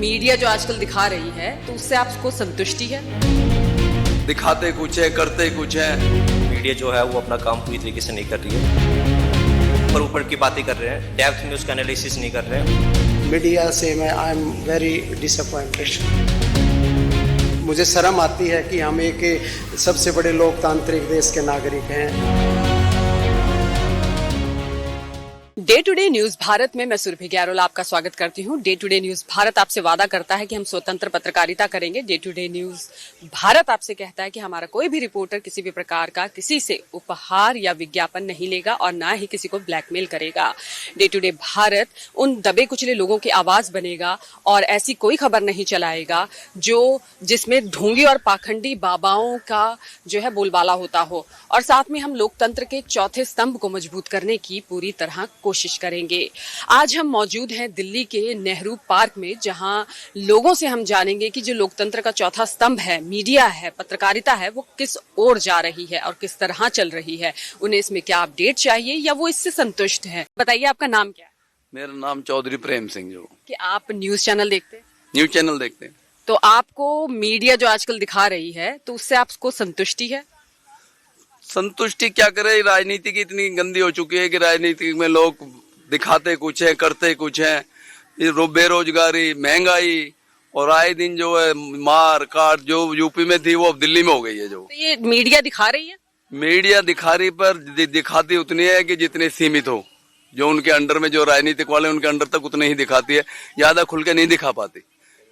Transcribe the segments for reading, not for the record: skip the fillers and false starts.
Media जो आजकल दिखा रही है तो उससे आपको संतुष्टि है? दिखाते कुछ है, करते कुछ है। मीडिया जो है वो अपना काम पूरी तरीके से नहीं कर रही है, ऊपर ऊपर की बातें कर रहे हैं, डेप्थ में उसका एनालिसिस नहीं कर रहे हैं। मीडिया से मैं आई एम वेरी डिसअपॉइंटेड। मुझे शर्म आती है कि हम एक सबसे बड़े लोकतांत्रिक देश के नागरिक हैं। Day to day news Bharat में मैं सुरभि गैरोल आपका स्वागत करती हूं। Day to day news Bharat आपसे वादा करता है कि हम स्वतंत्र पत्रकारिता करेंगे। Day to day news Bharat आपसे कहता है कि हमारा कोई भी रिपोर्टर किसी भी प्रकार का किसी से उपहार या विज्ञापन नहीं लेगा और ना ही किसी को ब्लैकमेल करेगा। डे टू डे भारत उन दबे कुचले लोगों की आवाज बनेगा और ऐसी कोई खबर नहीं चलाएगा जिसमें ढोंगी और पाखंडी बाबाओं का जो है बोलबाला होता हो। और साथ में हम लोकतंत्र के चौथे स्तंभ को मजबूत करने की पूरी तरह कोशिश करेंगे। आज हम मौजूद हैं दिल्ली के नेहरू पार्क में, जहां लोगों से हम जानेंगे कि जो लोकतंत्र का चौथा स्तंभ है, मीडिया है, पत्रकारिता है, वो किस ओर जा रही है और किस तरह चल रही है। उन्हें इसमें क्या अपडेट चाहिए या वो इससे संतुष्ट है? बताइए, आपका नाम क्या है? मेरा नाम चौधरी प्रेम सिंह। जो कि आप न्यूज चैनल देखते हैं? न्यूज चैनल देखते हैं। तो आपको मीडिया जो आजकल दिखा रही है तो उससे आपको संतुष्टि है? संतुष्टि क्या करे, राजनीति की इतनी गंदी हो चुकी है कि राजनीति में लोग दिखाते कुछ है, करते कुछ है। बेरोजगारी, महंगाई और आए दिन जो है मार काट जो यूपी में थी वो अब दिल्ली में हो गई है। जो तो ये मीडिया दिखा रही है? मीडिया दिखा रही पर दिखाती उतनी है कि जितने सीमित हो। जो उनके अंडर में जो राजनीतिक वाले उनके अंडर तक उतने ही दिखाती है, ज्यादा खुल के नहीं दिखा पाती,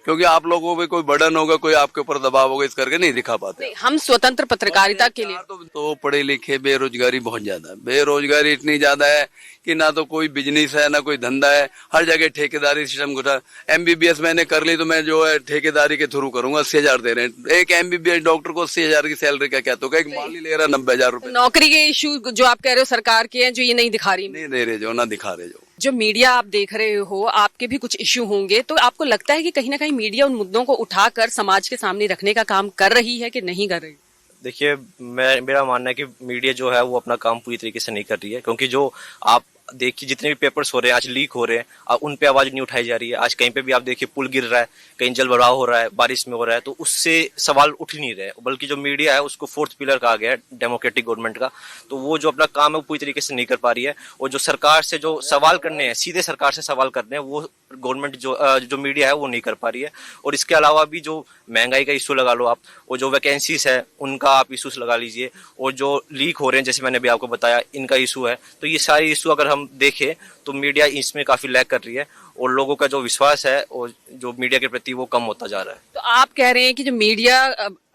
क्योंकि आप लोगों पे कोई बर्डन होगा, कोई आपके ऊपर दबाव होगा, इस करके नहीं दिखा पाते। हम स्वतंत्र पत्रकारिता के लिए तो पढ़े लिखे, बेरोजगारी बहुत ज्यादा है। बेरोजगारी इतनी ज्यादा है कि ना तो कोई बिजनेस है, ना कोई धंधा है। हर जगह ठेकेदारी सिस्टम घुसा। MBBS मैंने कर ली तो मैं जो है ठेकेदारी के थ्रू करूंगा। 80,000 दे रहे हैं एक MBBS डॉक्टर को। 80,000 की सैलरी का क्या, तो एक माली ले रहा 90,000 रुपए। नौकरी के इशू जो आप कह रहे हो सरकार के हैं, जो ये नहीं दिखा रही, नहीं दे रहे, जो ना दिखा रहे। जो मीडिया आप देख रहे हो, आपके भी कुछ इश्यू होंगे, तो आपको लगता है कि कहीं ना कहीं मीडिया उन मुद्दों को उठाकर समाज के सामने रखने का काम कर रही है कि नहीं कर रही? देखिए, मेरा मानना है कि मीडिया जो है वो अपना काम पूरी तरीके से नहीं कर रही है, क्योंकि जो आप देखिए जितने भी पेपर्स हो रहे हैं आज लीक हो रहे हैं, उन पे आवाज नहीं उठाई जा रही है। आज कहीं पे भी आप देखिए पुल गिर रहा है, कहीं जल भराव हो रहा है, बारिश में हो रहा है, तो उससे सवाल उठ नहीं रहे। बल्कि जो मीडिया है उसको फोर्थ पिलर कहा गया है डेमोक्रेटिक गवर्नमेंट का, तो वो जो अपना काम है वो पूरी तरीके से नहीं कर पा रही है। और जो सरकार से जो सवाल करने हैं, सीधे सरकार से सवाल करने हैं, वो गवर्नमेंट जो मीडिया है वो नहीं कर पा रही है। और इसके अलावा भी जो महंगाई का इशू लगा लो आप, और जो वैकेंसीज है उनका आप इशूज लगा लीजिए, और जो लीक हो रहे हैं जैसे मैंने भी आपको बताया इनका इशू है। तो ये सारे इशू अगर हम देखें तो मीडिया इसमें काफी लैग कर रही है और लोगों का जो विश्वास है और जो मीडिया के प्रति वो कम होता जा रहा है। तो आप कह रहे हैं कि जो मीडिया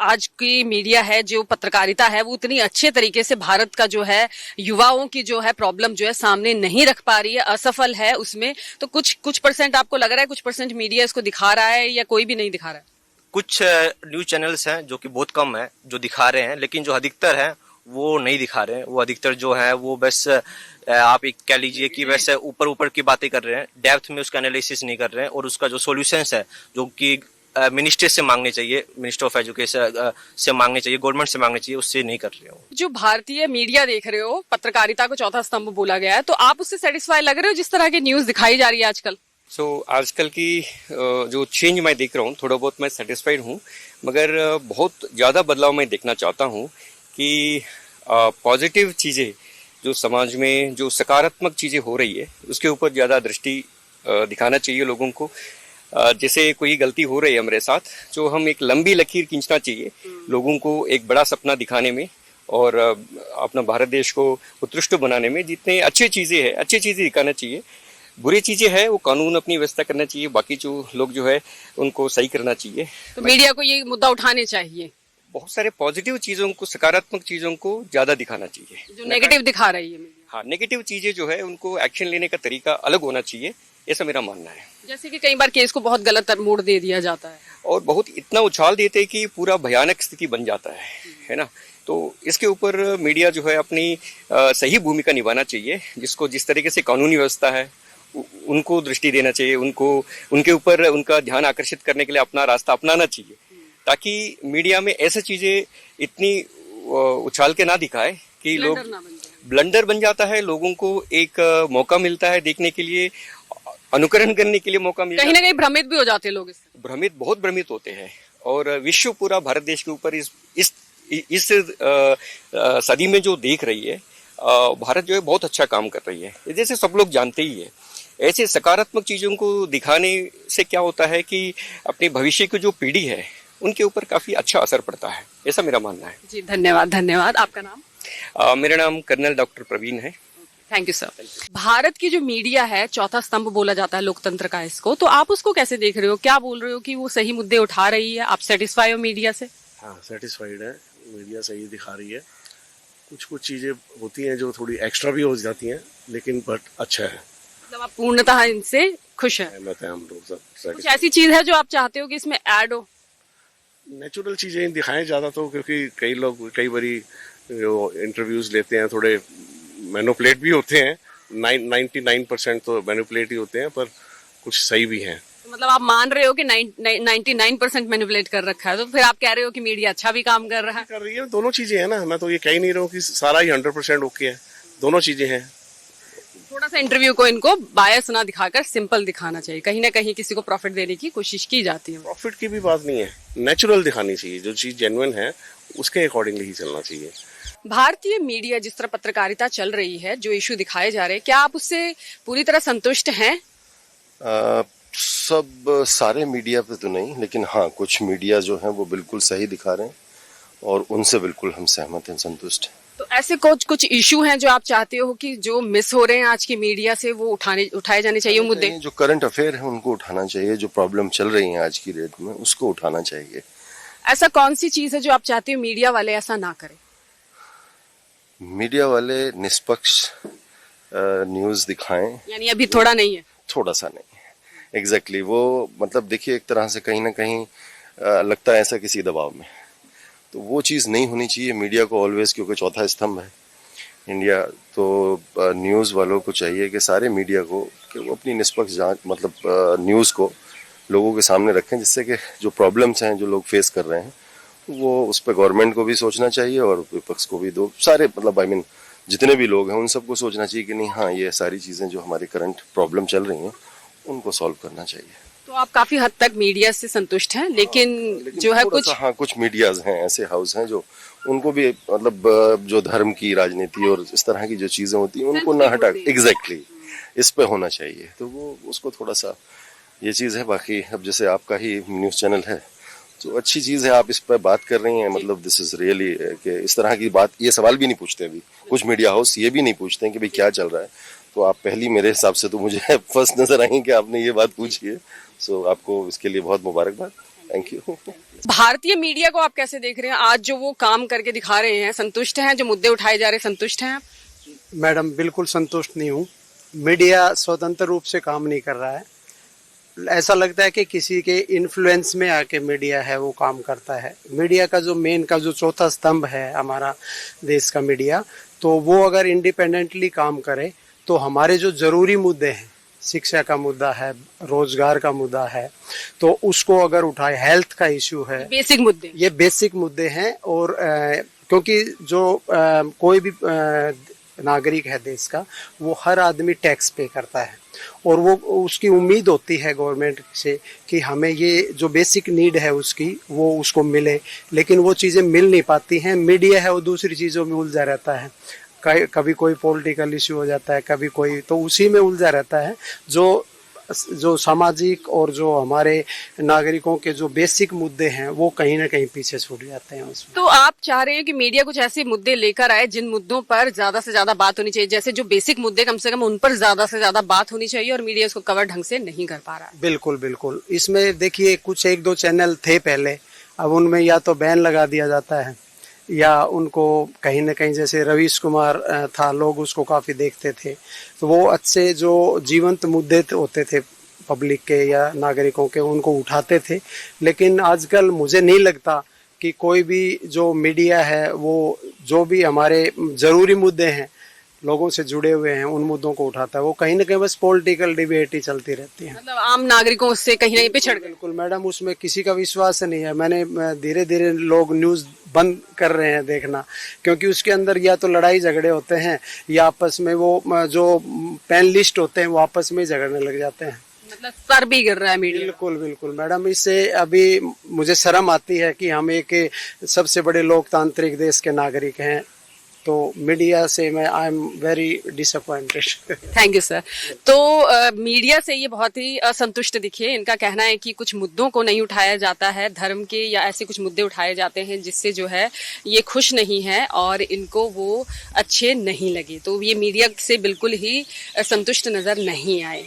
आज की मीडिया है, जो पत्रकारिता है, वो उतनी अच्छे तरीके से भारत का जो है युवाओं की जो है प्रॉब्लम जो है सामने नहीं रख पा रही है, असफल है उसमें। तो कुछ परसेंट आपको लग रहा है, कुछ परसेंट मीडिया इसको दिखा रहा है या कोई भी नहीं दिखा रहा है? कुछ न्यूज चैनल्स हैं जो कि बहुत कम है जो दिखा रहे हैं, लेकिन जो अधिकतर है वो नहीं दिखा रहे हैं। वो अधिकतर जो है वो बस आप एक कह लीजिए कि वैसे ऊपर ऊपर की बातें कर रहे हैं, डेप्थ में उसका एनालिसिस नहीं कर रहे हैं, और उसका जो सॉल्यूशंस है जो कि मिनिस्टर से मांगने चाहिए, मिनिस्टर ऑफ एजुकेशन से मांगने चाहिए, गवर्नमेंट से मांगने चाहिए, उससे नहीं कर रहे हो। जो भारतीय मीडिया देख रहे हो, पत्रकारिता को चौथा स्तंभ बोला गया है, तो आप उससे सेटिस्फाई लग रहे हो जिस तरह की न्यूज दिखाई जा रही है आजकल? आजकल की जो चेंज मैं देख रहा हूँ, थोड़ा बहुत मैं सेटिस्फाइड हूँ, मगर बहुत ज़्यादा बदलाव मैं देखना चाहता हूँ कि पॉजिटिव चीज़ें जो समाज में जो सकारात्मक चीज़ें हो रही है उसके ऊपर ज़्यादा दृष्टि दिखाना चाहिए लोगों को। जैसे कोई गलती हो रही है हमारे साथ, जो हम एक लंबी लकीर खींचना चाहिए लोगों को एक बड़ा सपना दिखाने में और अपना भारत देश को उत्कृष्ट बनाने में। जितने अच्छी चीज़ें हैं अच्छी चीज़ें दिखाना चाहिए, बुरी चीज़ें हैं वो कानून अपनी व्यवस्था करना चाहिए, बाकी जो लोग जो है उनको सही करना चाहिए। तो मीडिया को ये मुद्दा उठाने चाहिए, बहुत सारे पॉजिटिव चीज़ों को, सकारात्मक चीज़ों को ज़्यादा दिखाना चाहिए। जो नेगेटिव दिखा रही है मीडिया, हाँ, नेगेटिव चीज़ें जो है उनको एक्शन लेने का तरीका अलग होना चाहिए, ऐसा मेरा मानना है। जैसे कि कई बार केस को बहुत गलत मोड़ दे दिया जाता है और बहुत इतना उछाल देते हैं कि पूरा भयानक स्थिति बन जाता है ना। तो इसके ऊपर मीडिया जो है अपनी सही भूमिका निभाना चाहिए, जिसको जिस तरीके से कानूनी व्यवस्था है उनको दृष्टि देना चाहिए, उनके ऊपर उनका ध्यान आकर्षित करने के लिए अपना रास्ता अपनाना चाहिए, ताकि मीडिया में ऐसी चीजें इतनी उछाल के ना दिखाए कि लोग ब्लंडर बन जाता है, लोगों को एक मौका मिलता है देखने के लिए अनुकरण करने के लिए मौका मिल कहीं ना कहीं भ्रमित भी हो जाते हैं लोग इससे। बहुत भ्रमित होते हैं और विश्व पूरा भारत देश के ऊपर इस सदी में जो देख रही है, भारत जो है बहुत अच्छा काम कर रही है, जैसे सब लोग जानते ही है। ऐसे सकारात्मक चीजों को दिखाने से क्या होता है कि अपने भविष्य की जो पीढ़ी है उनके ऊपर काफी अच्छा असर पड़ता है, ऐसा मेरा मानना है। जी धन्यवाद धन्यवाद। आपका नाम? मेरा नाम कर्नल डॉक्टर प्रवीण है। Thank you sir. भारत की जो मीडिया है चौथा स्तंभ बोला जाता है लोकतंत्र का इसको, तो आप उसको कैसे देख रहे हो? क्या बोल रहे हो कि वो सही मुद्दे उठा रही है? आप सेटिस्फाई हो मीडिया से? हाँ, सेटिस्फाइड है। मीडिया सही दिखा रही है। कुछ चीजें होती हैं जो थोड़ी एक्स्ट्रा भी हो जाती हैं, लेकिन बट अच्छा है। मतलब आप पूर्णतः इनसे खुश हैं? सहमत है हम लोग सब। कुछ ऐसी चीज है जो आप चाहते हो कि इसमें ऐड हो? नेचुरल चीजें दिखाएं ज्यादा, तो क्योंकि कई लोग कई बारी जो इंटरव्यूज लेते हैं थोड़े मैनिपुलेट भी होते हैं। 99% तो मैनिपुलेट ही होते हैं, पर कुछ सही भी हैं। तो मतलब आप मान रहे हो कि 99% मैनिपुलेट कर रखा है, तो फिर आप कह रहे हो कि मीडिया अच्छा भी काम कर रहा है? कर रही है, दोनों चीजें हैं ना। मैं तो ये कह ही नहीं रहा हूँ कि सारा ही 100% ओके है, दोनों चीजें हैं। थोड़ा सा इंटरव्यू को इनको बायस ना दिखाकर सिंपल दिखाना चाहिए। कहीं ना कहीं किसी को प्रॉफिट देने की कोशिश की जाती है। प्रॉफिट की भी बात नहीं है, नेचुरल दिखानी चाहिए। जो चीज जेन्युइन है उसके अकॉर्डिंगली ही चलना चाहिए। भारतीय मीडिया जिस तरह पत्रकारिता चल रही है, जो इशू दिखाए जा रहे हैं, क्या आप उससे पूरी तरह संतुष्ट हैं? सब सारे मीडिया पे तो नहीं, लेकिन हाँ कुछ मीडिया जो है वो बिल्कुल सही दिखा रहे हैं और उनसे बिल्कुल हम सहमत हैं, संतुष्ट हैं। तो ऐसे कुछ इशू हैं जो आप चाहते हो कि जो मिस हो रहे हैं आज की मीडिया से, वो उठाए जाने चाहिए मुद्दे? जो करंट अफेयर है उनको उठाना चाहिए, जो प्रॉब्लम चल रही है आज की डेट में उसको उठाना चाहिए। ऐसा कौन सी चीज है जो आप चाहते हो मीडिया वाले ऐसा ना करें? मीडिया वाले निष्पक्ष न्यूज दिखाएं। यानी अभी थोड़ा नहीं है? थोड़ा सा नहीं, एग्जैक्टली वो मतलब देखिए एक तरह से कहीं ना कहीं लगता है ऐसा किसी दबाव में, तो वो चीज़ नहीं होनी चाहिए। मीडिया को ऑलवेज, क्योंकि चौथा स्तंभ है इंडिया, तो न्यूज़ वालों को चाहिए कि सारे मीडिया को कि वो अपनी निष्पक्ष जांच मतलब न्यूज़ को लोगों के सामने रखें, जिससे कि जो प्रॉब्लम्स हैं जो लोग फेस कर रहे हैं वो उस पर गवर्नमेंट को भी सोचना चाहिए और विपक्ष को भी, दो सारे मतलब जितने भी लोग हैं उन सबको सोचना चाहिए कि नहीं हाँ ये सारी चीज़ें जो हमारी करंट प्रॉब्लम चल रही हैं उनको सॉल्व करना चाहिए। तो आप काफी हद तक मीडिया से संतुष्ट हैं, लेकिन जो है कुछ मीडियाज हैं, ऐसे हाउस हैं जो उनको भी मतलब जो धर्म की राजनीति और इस तरह की जो चीजें होती हैं उनको ना हटा, एग्जैक्टली इस पे होना चाहिए। तो वो उसको थोड़ा सा ये चीज है। बाकी अब जैसे आपका ही न्यूज चैनल है तो अच्छी चीज है, आप इस पर बात कर रही हैं, मतलब दिस इज रियली कि इस तरह की बात, ये सवाल भी नहीं पूछते अभी कुछ मीडिया हाउस, ये भी नहीं पूछते हैं कि भाई क्या चल रहा है। तो आप पहली मेरे हिसाब से तो मुझे फर्स्ट नजर आई कि आपने ये बात पूछी है, सो आपको इसके लिए बहुत मुबारकबाद, थैंक यू। भारतीय मीडिया को आप कैसे देख रहे हैं आज जो वो काम करके दिखा रहे हैं? संतुष्ट हैं? जो मुद्दे उठाए जा रहे हैं संतुष्ट हैं आप? मैडम बिल्कुल संतुष्ट नहीं हूँ। मीडिया स्वतंत्र रूप से काम नहीं कर रहा है। ऐसा लगता है कि किसी के इन्फ्लुएंस में आके मीडिया है वो काम करता है। मीडिया का जो मेन का जो चौथा स्तंभ है हमारा देश का मीडिया, तो वो अगर इंडिपेंडेंटली काम करे तो हमारे जो जरूरी मुद्दे हैं, शिक्षा का मुद्दा है, रोजगार का मुद्दा है, तो उसको अगर उठाए, हेल्थ का इश्यू है, बेसिक मुद्दे, ये बेसिक मुद्दे हैं। और क्योंकि जो कोई भी नागरिक है देश का, वो हर आदमी टैक्स पे करता है और वो उसकी उम्मीद होती है गवर्नमेंट से कि हमें ये जो बेसिक नीड है उसकी वो उसको मिले, लेकिन वो चीज़ें मिल नहीं पाती हैं। मीडिया है वो दूसरी चीज़ों में उलझा रहता है, कभी कोई पॉलिटिकल इश्यू हो जाता है, कभी कोई, तो उसी में उलझा रहता है। जो सामाजिक और जो हमारे नागरिकों के जो बेसिक मुद्दे हैं वो कहीं ना कहीं पीछे छूट जाते हैं उसमें। तो आप चाह रहे हैं कि मीडिया कुछ ऐसे मुद्दे लेकर आए जिन मुद्दों पर ज्यादा से ज्यादा बात होनी चाहिए, जैसे जो बेसिक मुद्दे कम से कम उन पर ज्यादा से ज्यादा बात होनी चाहिए, और मीडिया उसको कवर ढंग से नहीं कर पा रहा है। बिल्कुल बिल्कुल। इसमें देखिए कुछ एक दो चैनल थे पहले, अब उनमें या तो बैन लगा दिया जाता है या उनको कहीं ना कहीं, जैसे रवीश कुमार था, लोग उसको काफ़ी देखते थे, तो वो अच्छे जो जीवंत मुद्दे होते थे पब्लिक के या नागरिकों के, उनको उठाते थे। लेकिन आजकल मुझे नहीं लगता कि कोई भी जो मीडिया है वो जो भी हमारे ज़रूरी मुद्दे हैं लोगों से जुड़े हुए हैं उन मुद्दों को उठाता है। वो कहीं ना कहीं बस पॉलिटिकल डिबेट ही चलती रहती है। मतलब आम नागरिकों से कहीं ना कहीं पिछड़ गए। बिल्कुल मैडम, उसमें किसी का विश्वास नहीं है। मैंने धीरे धीरे लोग न्यूज़ बंद कर रहे हैं देखना, क्योंकि उसके अंदर या तो लड़ाई झगड़े होते हैं या आपस में वो जो पैनलिस्ट होते हैं वो आपस में झगड़ने लग जाते हैं। मतलब सर भी गिर रहा है मीडिया। बिल्कुल बिल्कुल मैडम, इससे अभी मुझे शर्म आती है कि हम एक सबसे बड़े लोकतांत्रिक देश के नागरिक हैं, तो मीडिया से मैं I am very disappointed. Thank you sir. तो मीडिया से ये बहुत ही असंतुष्ट दिखे। इनका कहना है कि कुछ मुद्दों को नहीं उठाया जाता है, धर्म के या ऐसे कुछ मुद्दे उठाए जाते हैं जिससे जो है ये खुश नहीं है और इनको वो अच्छे नहीं लगे। तो ये मीडिया से बिल्कुल ही संतुष्ट नजर नहीं आए।